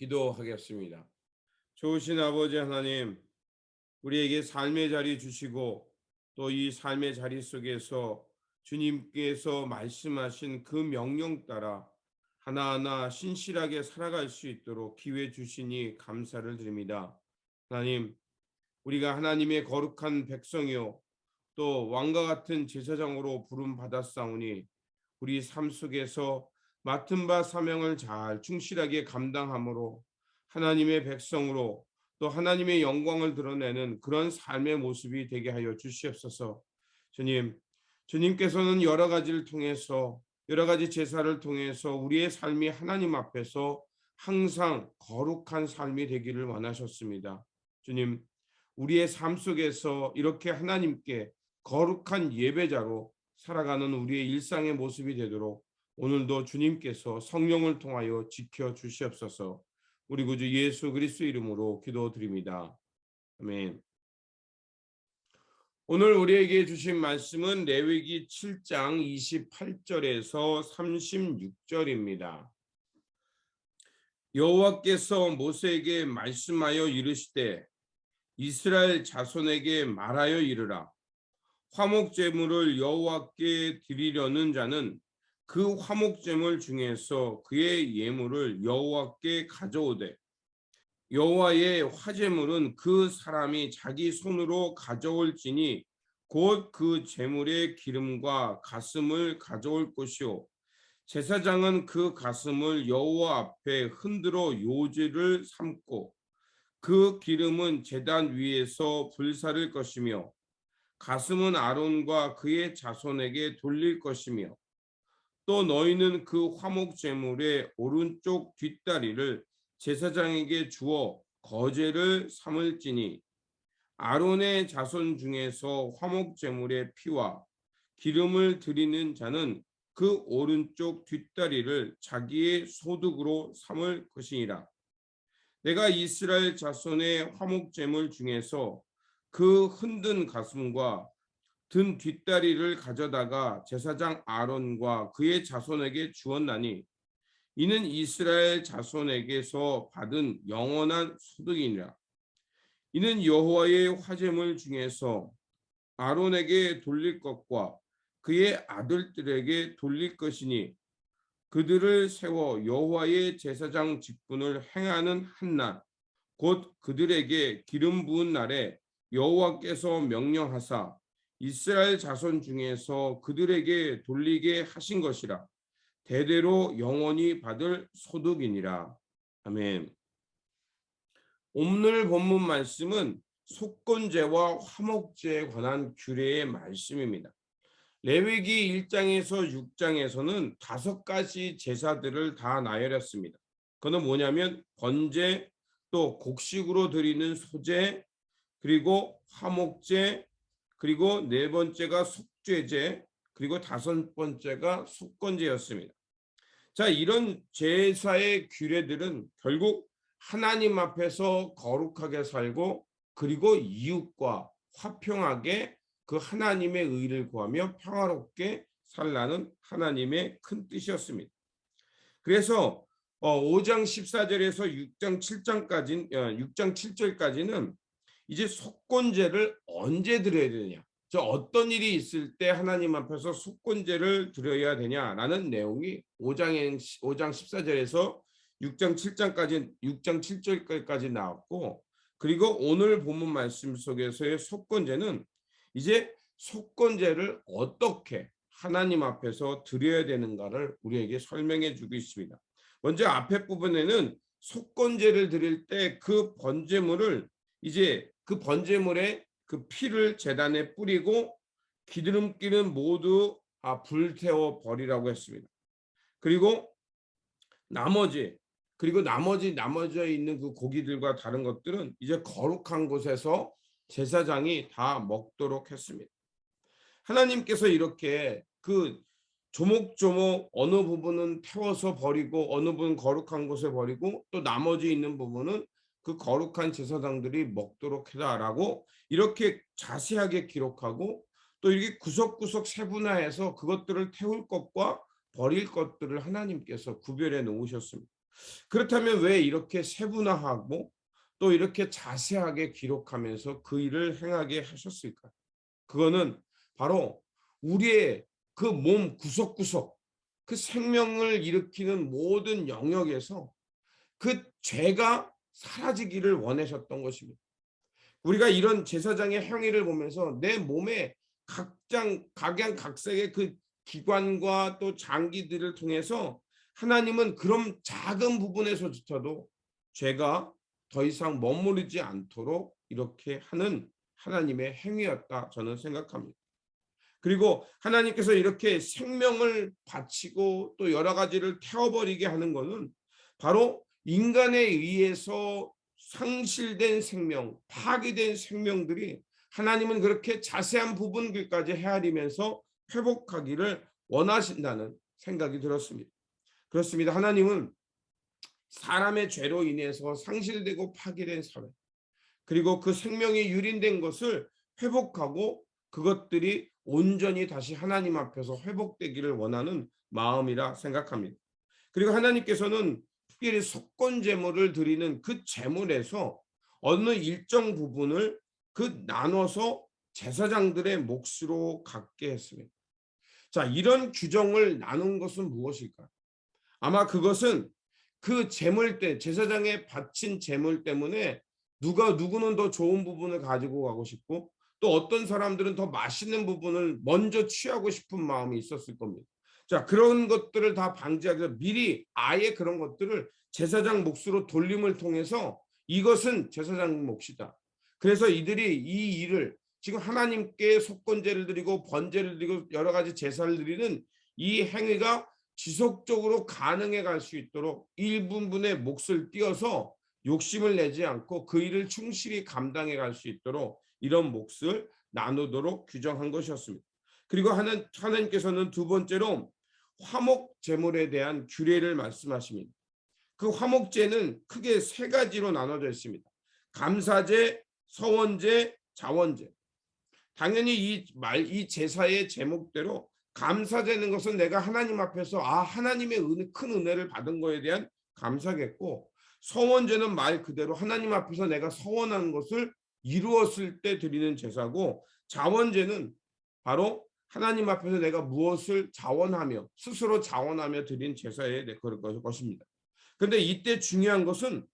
기도하겠습니다. 좋으신 아버지 하나님, 우리에게 삶의 자리 주시고 또 이 삶의 자리 속에서 주님께서 말씀하신 그 명령 따라 하나하나 신실하게 살아갈 수 있도록 기회 주시니 감사를 드립니다. 하나님, 우리가 하나님의 거룩한 백성이요 또 왕과 같은 제사장으로 부름 받았사오니 우리 삶 속에서 맡은 바 사명을 잘 충실하게 감당함으로 하나님의 백성으로 또 하나님의 영광을 드러내는 그런 삶의 모습이 되게 하여 주시옵소서. 주님, 주님께서는 여러 가지를 통해서 여러 가지 제사를 통해서 우리의 삶이 하나님 앞에서 항상 거룩한 삶이 되기를 원하셨습니다. 주님, 우리의 삶 속에서 이렇게 하나님께 거룩한 예배자로 살아가는 우리의 일상의 모습이 되도록 오늘도 주님께서 성령을 통하여 지켜 주시옵소서. 우리 구주 예수 그리스도 이름으로 기도드립니다. 아멘. 오늘 우리에게 주신 말씀은 레위기 7장 28절에서 36절입니다. 여호와께서 모세에게 말씀하여 이르시되 이스라엘 자손에게 말하여 이르라. 화목 제물을 여호와께 드리려는 자는 그 화목 제물 중에서 그의 예물을 여호와께 가져오되 여호와의 화제물은 그 사람이 자기 손으로 가져올지니 곧 그 제물의 기름과 가슴을 가져올 것이요 제사장은 그 가슴을 여호와 앞에 흔들어 요제를 삼고 그 기름은 제단 위에서 불사를 것이며 가슴은 아론과 그의 자손에게 돌릴 것이며 또 너희는 그 화목 제물의 오른쪽 뒷다리를 제사장에게 주어 거제를 삼을지니 아론의 자손 중에서 화목 제물의 피와 기름을 드리는 자는 그 오른쪽 뒷다리를 자기의 소득으로 삼을 것이니라. 내가 이스라엘 자손의 화목 제물 중에서 그 흔든 가슴과 든 뒷다리를 가져다가 제사장 아론과 그의 자손에게 주었나니 이는 이스라엘 자손에게서 받은 영원한 소득이니라. 이는 여호와의 화제물 중에서 아론에게 돌릴 것과 그의 아들들에게 돌릴 것이니 그들을 세워 여호와의 제사장 직분을 행하는 한날 곧 그들에게 기름 부은 날에 여호와께서 명령하사 이스라엘 자손 중에서 그들에게 돌리게 하신 것이라. 대대로 영원히 받을 소득이니라. 아멘. 오늘 본문 말씀은 속건제와 화목제에 관한 규례의 말씀입니다. 레위기 1장에서 6장에서는 5가지 제사들을 다 나열했습니다. 그건 뭐냐면 번제, 또 곡식으로 드리는 소제, 그리고 화목제, 그리고 4번째가 속죄제, 그리고 5번째가 속건제였습니다. 자, 이런 제사의 규례들은 결국 하나님 앞에서 거룩하게 살고 그리고 이웃과 화평하게 그 하나님의 의를 구하며 평화롭게 살라는 하나님의 큰 뜻이었습니다. 그래서 5장 14절에서 6장 7절까지는 이제 속건제를 언제 드려야 되느냐, 저 어떤 일이 있을 때 하나님 앞에서 속건제를 드려야 되냐라는 내용이 5장 14절에서 6장 7절까지 나왔고, 그리고 오늘 본문 말씀 속에서의 속건제는 이제 속건제를 어떻게 하나님 앞에서 드려야 되는가를 우리에게 설명해 주고 있습니다. 먼저 앞에 부분에는 속건제를 드릴 때 그 번제물을 이제 그 번제물에 그 피를 제단에 뿌리고 기름기는 모두 불태워 버리라고 했습니다. 그리고 나머지 나머져 있는 그 고기들과 다른 것들은 이제 거룩한 곳에서 제사장이 다 먹도록 했습니다. 하나님께서 이렇게 그 조목조목 어느 부분은 태워서 버리고 어느 부분은 거룩한 곳에 버리고 또 나머지 있는 부분은 그 거룩한 제사장들이 먹도록 해라라고 이렇게 자세하게 기록하고 또 이렇게 구석구석 세분화해서 그것들을 태울 것과 버릴 것들을 하나님께서 구별해 놓으셨습니다. 그렇다면 왜 이렇게 세분화하고 또 이렇게 자세하게 기록하면서 그 일을 행하게 하셨을까? 그거는 바로 우리의 그 몸 구석구석, 그 생명을 일으키는 모든 영역에서 그 죄가 사라지기를 원하셨던 것입니다. 우리가 이런 제사장의 행위를 보면서 내 몸에 각양각색의 그 기관과 또 장기들을 통해서 하나님은 그런 작은 부분에서조차도 죄가 더 이상 머무르지 않도록 이렇게 하는 하나님의 행위였다, 저는 생각합니다. 그리고 하나님께서 이렇게 생명을 바치고 또 여러 가지를 태워버리게 하는 것은 바로 인간에 의해서 상실된 생명, 파괴된 생명들이 하나님은 그렇게 자세한 부분들까지 헤아리면서 회복하기를 원하신다는 생각이 들었습니다. 그렇습니다. 하나님은 사람의 죄로 인해서 상실되고 파괴된 사회, 그리고 그 생명이 유린된 것을 회복하고 그것들이 온전히 다시 하나님 앞에서 회복되기를 원하는 마음이라 생각합니다. 그리고 하나님께서는 특별히 속건 제물을 드리는 그 제물에서 어느 일정 부분을 그 나눠서 제사장들의 몫으로 갖게 했습니다. 자, 이런 규정을 나눈 것은 무엇일까? 아마 그것은 그 제물 때 제사장에 바친 제물 때문에 누구는 더 좋은 부분을 가지고 가고 싶고 또 어떤 사람들은 더 맛있는 부분을 먼저 취하고 싶은 마음이 있었을 겁니다. 자, 그런 것들을 다 방지하기 위해서 미리 아예 그런 것들을 제사장 몫으로 돌림을 통해서 이것은 제사장 몫이다. 그래서 이들이 이 일을 지금 하나님께 속건제를 드리고 번제를 드리고 여러 가지 제사를 드리는 이 행위가 지속적으로 가능해 갈 수 있도록 일부분의 몫을 띄어서 욕심을 내지 않고 그 일을 충실히 감당해 갈 수 있도록 이런 몫을 나누도록 규정한 것이었습니다. 그리고 하나님께서는 두 번째로 화목 제물에 대한 규례를 말씀하십니다. 그 화목제는 크게 세 가지로 나눠져 있습니다. 감사제, 서원제, 자원제. 당연히 이 제사의 제목대로 감사되는 것은 내가 하나님 앞에서 하나님의 큰 은혜를 받은 거에 대한 감사겠고, 서원제는 말 그대로 하나님 앞에서 내가 서원한 것을 이루었을 때 드리는 제사고, 자원제는 바로 하나님 앞에서 내가 무엇을 자원하며 스스로 자원하며 드린 제사의 것입니다. 그런데 이때 중요한 것은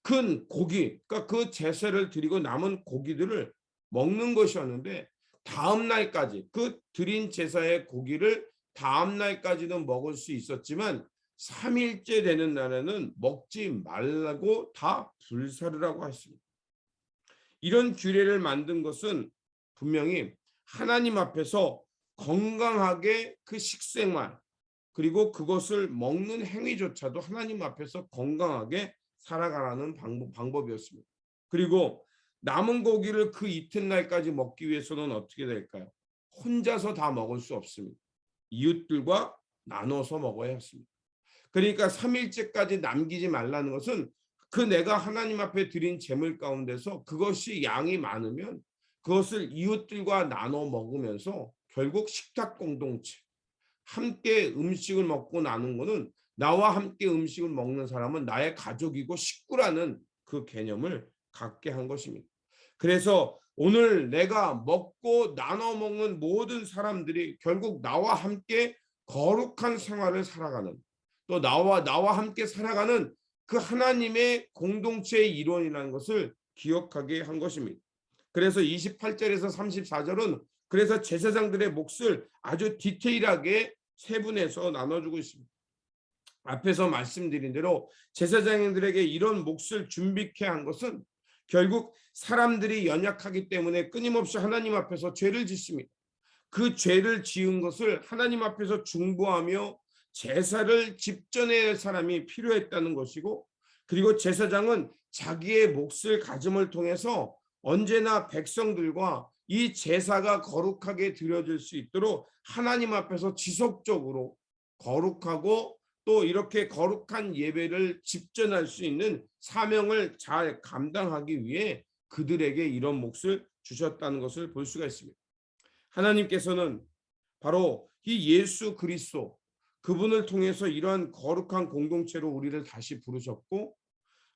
큰 고기, 그러니까 그 제사를 드리고 남은 고기들을 먹는 것이었는데 다음 날까지 그 드린 제사의 고기를 다음 날까지는 먹을 수 있었지만 3일째 되는 날에는 먹지 말라고 다 불사르라고 했습니다. 이런 규례를 만든 것은 분명히 하나님 앞에서 건강하게 그 식생활 그리고 그것을 먹는 행위조차도 하나님 앞에서 건강하게 살아가라는 방법이었습니다. 그리고 남은 고기를 그 이튿날까지 먹기 위해서는 어떻게 될까요? 혼자서 다 먹을 수 없습니다. 이웃들과 나눠서 먹어야 했습니다. 그러니까 3일째까지 남기지 말라는 것은 그 내가 하나님 앞에 드린 제물 가운데서 그것이 양이 많으면 그것을 이웃들과 나눠 먹으면서 결국 식탁 공동체, 함께 음식을 먹고 나눈 것은 나와 함께 음식을 먹는 사람은 나의 가족이고 식구라는 그 개념을 갖게 한 것입니다. 그래서 오늘 내가 먹고 나눠 먹는 모든 사람들이 결국 나와 함께 거룩한 생활을 살아가는, 또 나와 함께 살아가는 그 하나님의 공동체의 일원이라는 것을 기억하게 한 것입니다. 그래서 28절에서 34절은 그래서 제사장들의 몫을 아주 디테일하게 세분해서 나눠주고 있습니다. 앞에서 말씀드린 대로 제사장들에게 이런 몫을 준비케 한 것은 결국 사람들이 연약하기 때문에 끊임없이 하나님 앞에서 죄를 짓습니다. 그 죄를 지은 것을 하나님 앞에서 중보하며 제사를 집전해야 할 사람이 필요했다는 것이고, 그리고 제사장은 자기의 몫을 가짐을 통해서 언제나 백성들과 이 제사가 거룩하게 드려질 수 있도록 하나님 앞에서 지속적으로 거룩하고 또 이렇게 거룩한 예배를 집전할 수 있는 사명을 잘 감당하기 위해 그들에게 이런 몫을 주셨다는 것을 볼 수가 있습니다. 하나님께서는 바로 이 예수 그리스도, 그분을 통해서 이러한 거룩한 공동체로 우리를 다시 부르셨고,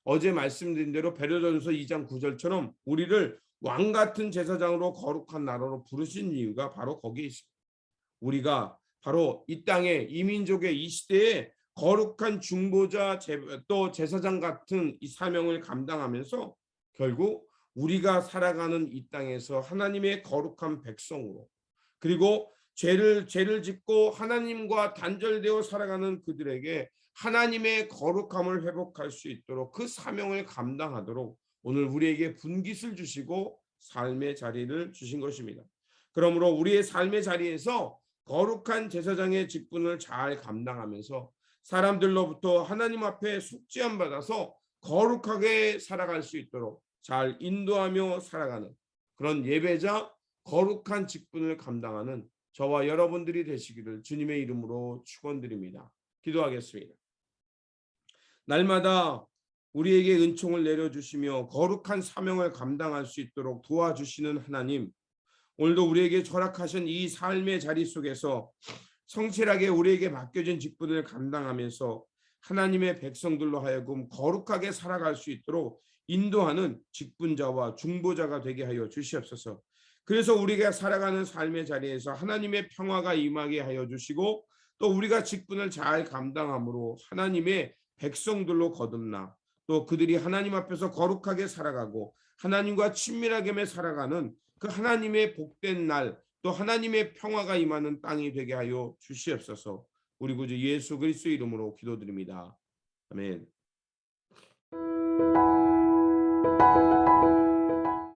어제 말씀드린 대로 베드로전서 2장 9절처럼 우리를 왕 같은 제사장으로 거룩한 나라로 부르신 이유가 바로 거기에 있습니다. 우리가 바로 이 땅에 이민족의 이 시대에 거룩한 중보자 또 제사장 같은 이 사명을 감당하면서 결국 우리가 살아가는 이 땅에서 하나님의 거룩한 백성으로, 그리고 죄를 짓고 하나님과 단절되어 살아가는 그들에게 하나님의 거룩함을 회복할 수 있도록 그 사명을 감당하도록 오늘 우리에게 분깃을 주시고 삶의 자리를 주신 것입니다. 그러므로 우리의 삶의 자리에서 거룩한 제사장의 직분을 잘 감당하면서 사람들로부터 하나님 앞에 속죄함 받아서 거룩하게 살아갈 수 있도록 잘 인도하며 살아가는 그런 예배자, 거룩한 직분을 감당하는 저와 여러분들이 되시기를 주님의 이름으로 축원드립니다. 기도하겠습니다. 날마다 우리에게 은총을 내려주시며 거룩한 사명을 감당할 수 있도록 도와주시는 하나님, 오늘도 우리에게 절약하신 이 삶의 자리 속에서 성실하게 우리에게 맡겨진 직분을 감당하면서 하나님의 백성들로 하여금 거룩하게 살아갈 수 있도록 인도하는 직분자와 중보자가 되게 하여 주시옵소서. 그래서 우리가 살아가는 삶의 자리에서 하나님의 평화가 임하게 하여 주시고, 또 우리가 직분을 잘 감당함으로 하나님의 백성들로 거듭나 또 그들이 하나님 앞에서 거룩하게 살아가고 하나님과 친밀하게 살아가는 그 하나님의 복된 날, 또 하나님의 평화가 임하는 땅이 되게 하여 주시옵소서. 우리 구주 예수 그리스도의 이름으로 기도드립니다. 아멘.